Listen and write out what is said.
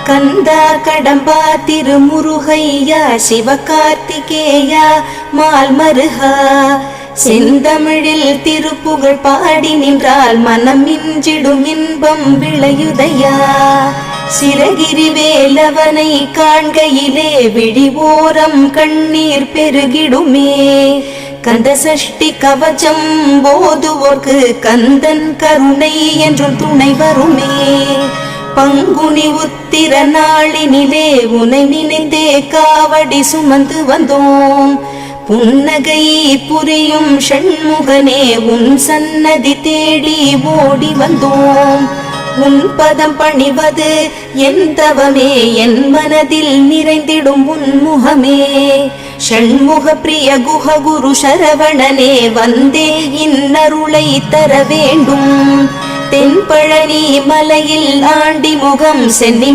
கந்தா கடம்பா திருமுருகையா சிவகார்த்திகேயா மால்மருகா செந்தமிழில் திருப்புகழ் பாடி நின்றால் மனம் இஞ்சிடும் இன்பம் விளையுதையா. சிரகிரி வேலவனை காண்கையிலே விழிவோரம் கண்ணீர் பெருகிடுமே. கந்த சஷ்டி கவச்சம் போதுவோர்க்கு கந்தன் கருணை என்றும் துணை வருமே. பங்குனி உத்திர நாளினிலே உனை நினைந்தே காவடி சுமந்து வந்தோம். புன்னகை புரியும் ஷண்முகனே உன் சன்னதி தேடி ஓடி வந்தோம். உன் பதம் பணிவது என் தவமே, என் மனதில் நிறைந்திடும் உன் முகமே. ஷண்முக பிரிய குஹ குரு சரவணனே வந்தே இன்னருளை தர வேண்டும். தென்பழனி மலையில் ஆண்டி முகம் சென்னி